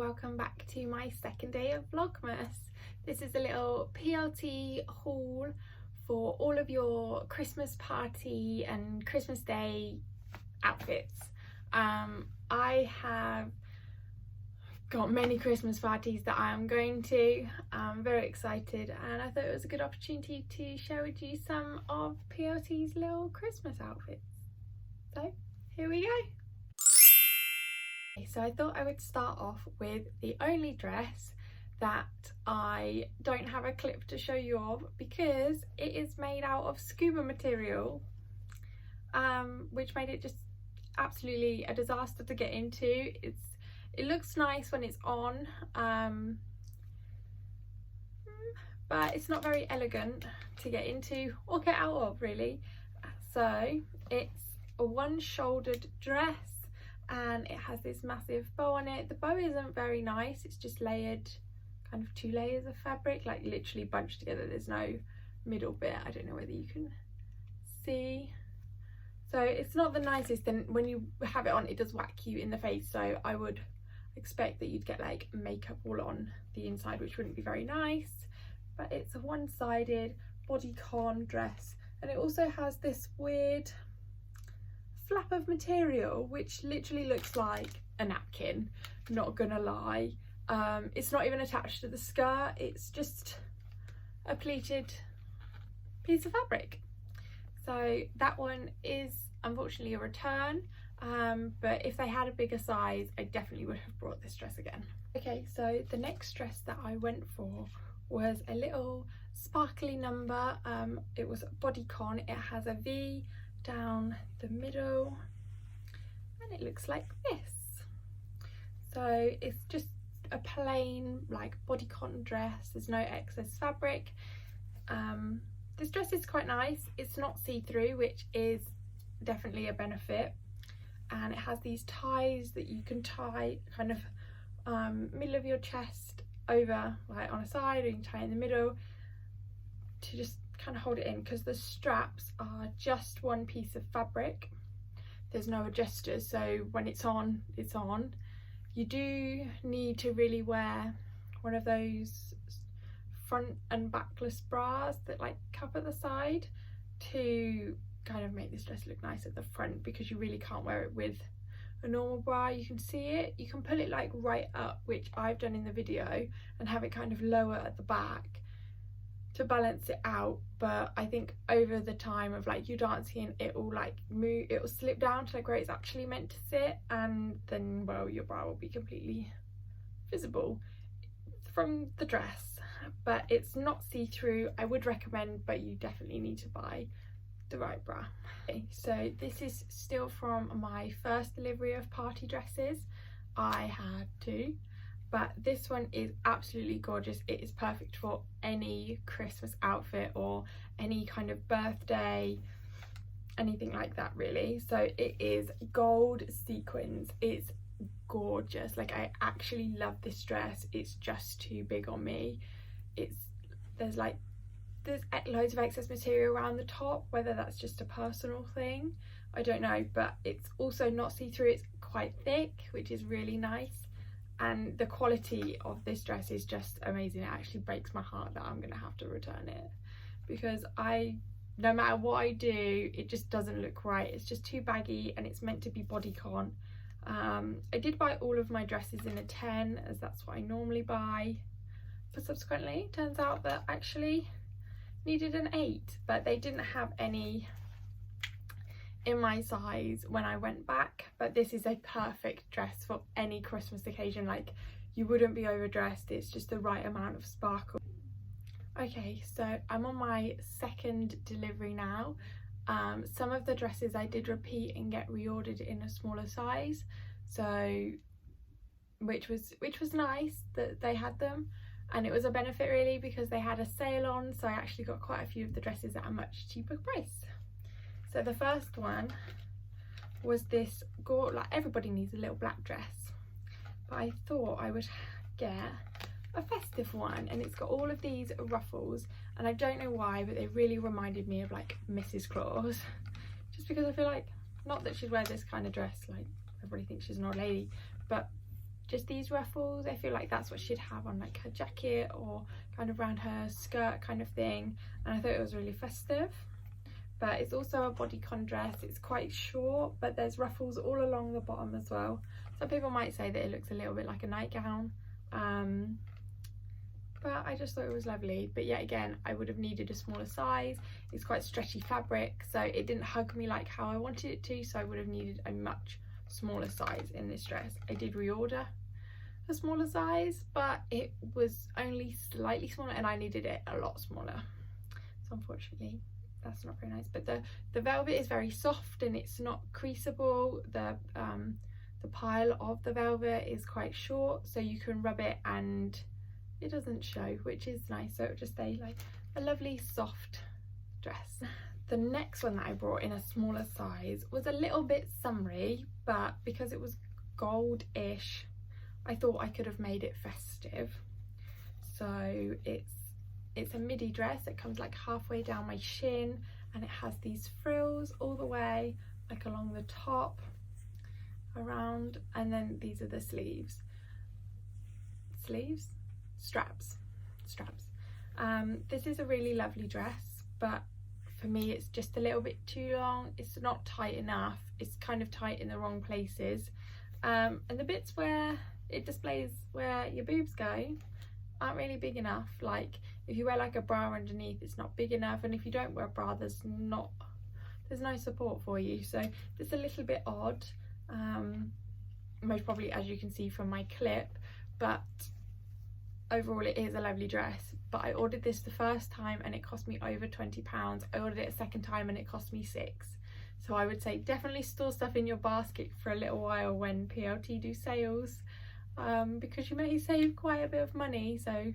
welcome back to my second day of Vlogmas. This is a little PLT haul for all of your Christmas party and Christmas Day outfits. I have got many Christmas parties that I am going to. I'm very excited and I thought it was a good opportunity to share with you some of PLT's little Christmas outfits. So here we go. So I thought I would start off with the only dress that I don't have a clip to show you of because it is made out of scuba material, which made it just absolutely a disaster to get into. It looks nice when it's on, but it's not very elegant to get into or get out of really. So it's a one-shouldered dress and it has this massive bow on it. The bow isn't very nice, it's just layered, kind of 2 layers of fabric, like literally bunched together. There's no middle bit. I don't know whether you can see. So it's not the nicest, and when you have it on it does whack you in the face, so I would expect that you'd get like makeup all on the inside, which wouldn't be very nice. But it's a one-sided bodycon dress, and it also has this weird flap of material which literally looks like a napkin, not gonna lie. It's not even attached to the skirt, it's just a pleated piece of fabric. So that one is unfortunately a return, but if they had a bigger size I definitely would have brought this dress again. Okay, so the next dress that I went for was a little sparkly number. It was bodycon. It has a V down the middle and it looks like this. So it's just a plain like bodycon dress, there's no excess fabric. This dress is quite nice, it's not see-through, which is definitely a benefit, and it has these ties that you can tie kind of middle of your chest over like on a side, or you can tie in the middle to just kind of hold it in, because the straps are just one piece of fabric. There's no adjusters, so when it's on, it's on. You do need to really wear one of those front and backless bras that like cover the side to kind of make this dress look nice at the front, because you really can't wear it with a normal bra. You can see it, you can pull it like right up, which I've done in the video, and have it kind of lower at the back to balance it out, but I think over the time of like you dancing it will like move, it will slip down to like where it's actually meant to sit, and then well your bra will be completely visible from the dress. But it's not see-through, I would recommend, but you definitely need to buy the right bra. Okay, so this is still from my first delivery of party dresses. I had 2. But this one is absolutely gorgeous. It is perfect for any Christmas outfit or any kind of birthday, anything like that really. So it is gold sequins. It's gorgeous. Like I actually love this dress. It's just too big on me. There's loads of excess material around the top, whether that's just a personal thing, I don't know, but it's also not see-through. It's quite thick, which is really nice. And the quality of this dress is just amazing. It actually breaks my heart that I'm gonna have to return it, because no matter what I do, it just doesn't look right. It's just too baggy, and it's meant to be bodycon. I did buy all of my dresses in a 10, as that's what I normally buy, but subsequently it turns out that I actually needed an 8, but they didn't have any in my size when I went back. But this is a perfect dress for any Christmas occasion. Like you wouldn't be overdressed, it's just the right amount of sparkle. Okay, so I'm on my second delivery now. Some of the dresses I did repeat and get reordered in a smaller size, so which was nice that they had them, and it was a benefit really because they had a sale on, so I actually got quite a few of the dresses at a much cheaper price. So the first one was this like everybody needs a little black dress, but I thought I would get a festive one, and it's got all of these ruffles, and I don't know why, but they really reminded me of like Mrs. Claus, just because I feel like, not that she'd wear this kind of dress, like everybody thinks she's an old lady, but just these ruffles. I feel like that's what she'd have on like her jacket or kind of around her skirt kind of thing, and I thought it was really festive. But it's also a bodycon dress. It's quite short, but there's ruffles all along the bottom as well. Some people might say that it looks a little bit like a nightgown, but I just thought it was lovely. But yet again, I would have needed a smaller size. It's quite stretchy fabric, so it didn't hug me like how I wanted it to, so I would have needed a much smaller size in this dress. I did reorder a smaller size, but it was only slightly smaller and I needed it a lot smaller, so unfortunately that's not very nice. But the velvet is very soft and it's not creasable. The pile of the velvet is quite short, so you can rub it and it doesn't show, which is nice, so it will just stay like a lovely soft dress. The next one that I brought in a smaller size was a little bit summery, but because it was gold-ish, I thought I could have made it festive. So it's a midi dress. It comes like halfway down my shin, and it has these frills all the way like along the top, around, and then these are the straps. This is a really lovely dress, but for me it's just a little bit too long. It's not tight enough. It's kind of tight in the wrong places, and the bits where it displays where your boobs go aren't really big enough. Like if you wear like a bra underneath, it's not big enough, and if you don't wear a bra, there's no support for you, so it's a little bit odd, most probably, as you can see from my clip. But overall it is a lovely dress. But I ordered this the first time and it cost me over £20. I ordered it a second time and it cost me £6. So I would say definitely store stuff in your basket for a little while when PLT do sales, because you may save quite a bit of money. So,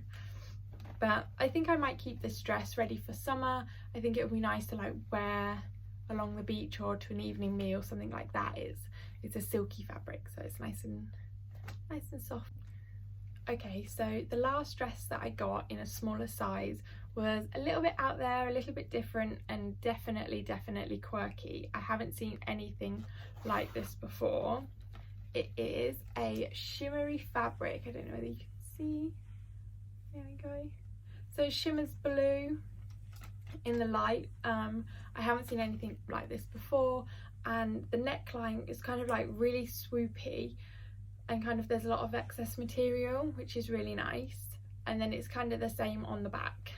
but I think I might keep this dress ready for summer. I think it would be nice to like wear along the beach or to an evening meal, something like that. It's a silky fabric, so it's nice and soft. Okay, so the last dress that I got in a smaller size was a little bit out there, a little bit different, and definitely quirky. I haven't seen anything like this before. It is a shimmery fabric. I don't know whether you can see. There we go. So it shimmers blue in the light. I haven't seen anything like this before, and the neckline is kind of like really swoopy, and kind of there's a lot of excess material, which is really nice. And then it's kind of the same on the back.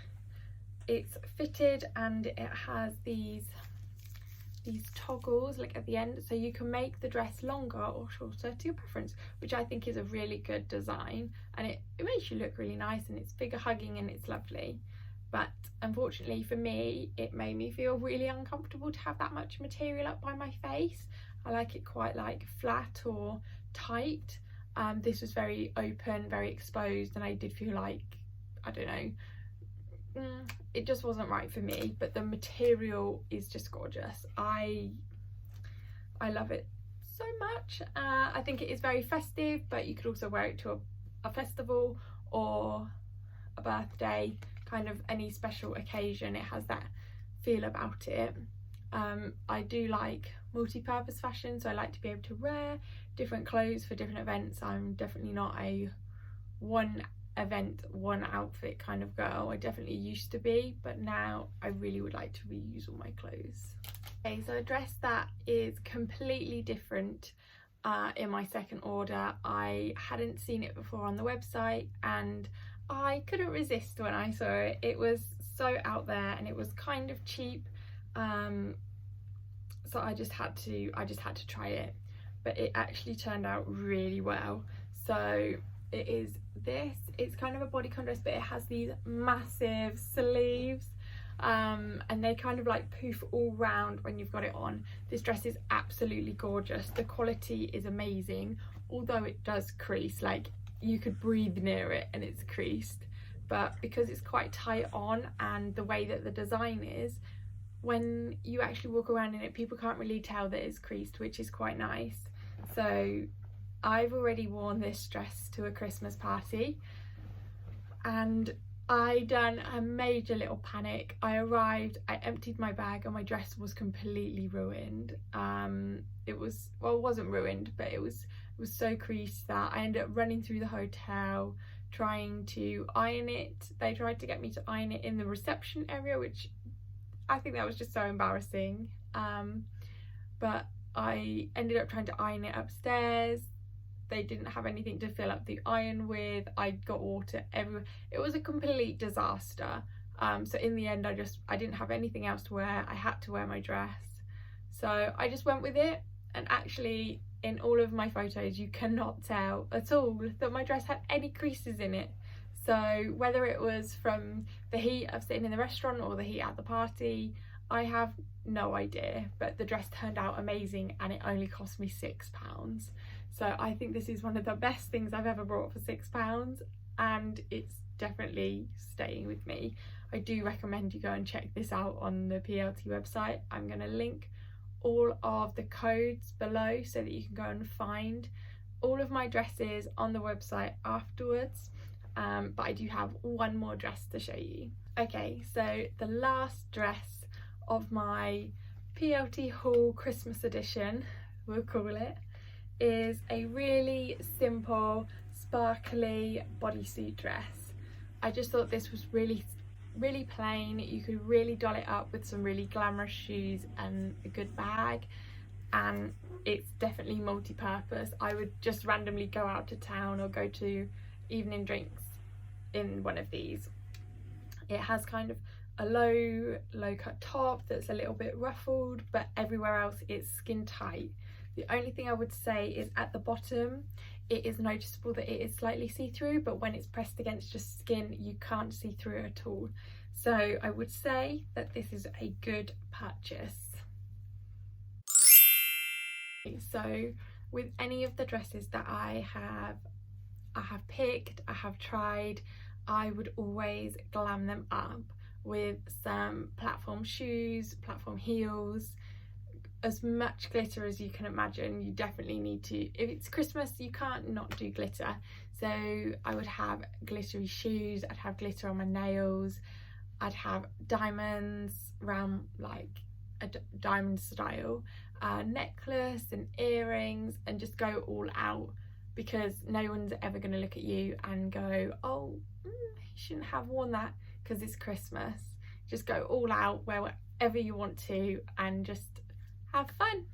It's fitted and it has these toggles like at the end, so you can make the dress longer or shorter to your preference, which I think is a really good design, and it makes you look really nice, and it's figure hugging and it's lovely. But unfortunately for me, it made me feel really uncomfortable to have that much material up by my face. I like it quite like flat or tight. This was very open, very exposed, and I did feel like, I don't know, it just wasn't right for me. But the material is just gorgeous. I love it so much. I think it is very festive, but you could also wear it to a festival or a birthday, kind of any special occasion. It has that feel about it. I do like multi-purpose fashion, so I like to be able to wear different clothes for different events. I'm definitely not a one event, one outfit kind of girl. I definitely used to be, but now I really would like to reuse all my clothes. Okay, so a dress that is completely different in my second order. I hadn't seen it before on the website and I couldn't resist when I saw it. It was so out there and it was kind of cheap, so I just had to try it. But it actually turned out really well. So it is this. It's kind of a bodycon dress, but it has these massive sleeves, and they kind of like poof all round when you've got it on. This dress is absolutely gorgeous. The quality is amazing, although it does crease. Like, you could breathe near it and it's creased, but because it's quite tight on and the way that the design is, when you actually walk around in it, people can't really tell that it's creased, which is quite nice. So I've already worn this dress to a Christmas party and I done a major little panic. I arrived, I emptied my bag and my dress was completely ruined. It was, well, it wasn't ruined, but it was was so creased that I ended up running through the hotel trying to iron it. They tried to get me to iron it in the reception area, which I think that was just so embarrassing. But I ended up trying to iron it upstairs. They didn't have anything to fill up the iron with. I got water everywhere. It was a complete disaster. So in the end, I didn't have anything else to wear. I had to wear my dress. So I just went with it. And actually, in all of my photos, you cannot tell at all that my dress had any creases in it. So whether it was from the heat of sitting in the restaurant or the heat at the party, I have no idea. But the dress turned out amazing and it only cost me £6. So I think this is one of the best things I've ever bought for £6, and it's definitely staying with me. I do recommend you go and check this out on the PLT website. I'm going to link all of the codes below so that you can go and find all of my dresses on the website afterwards. But I do have one more dress to show you. Okay, so the last dress of my PLT haul Christmas edition, we'll call it, is a really simple sparkly bodysuit dress. I just thought this was really plain. You could really doll it up with some really glamorous shoes and a good bag, and it's definitely multi-purpose. I would just randomly go out to town or go to evening drinks in one of these. It has kind of a low cut top that's a little bit ruffled, but everywhere else it's skin tight. The only thing I would say is at the bottom it is noticeable that it is slightly see-through, but when it's pressed against your skin you can't see through it at all. So I would say that this is a good purchase. So with any of the dresses that I have picked, I have tried, I would always glam them up with some platform shoes, platform heels, as much glitter as you can imagine. You definitely need to. If it's Christmas, you can't not do glitter. So I would have glittery shoes, I'd have glitter on my nails, I'd have diamonds around, like a diamond style necklace and earrings, and just go all out, because no one's ever going to look at you and go, oh, you shouldn't have worn that because it's Christmas. Just go all out, wear whatever you want to, and just have fun.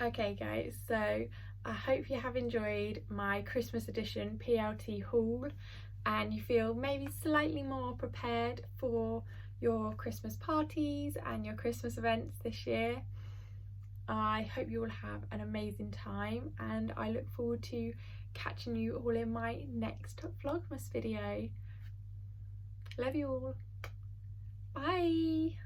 Okay guys, so I hope you have enjoyed my Christmas edition PLT haul and you feel maybe slightly more prepared for your Christmas parties and your Christmas events this year. I hope you will have an amazing time, and I look forward to catching you all in my next Vlogmas video. Love you all. Bye.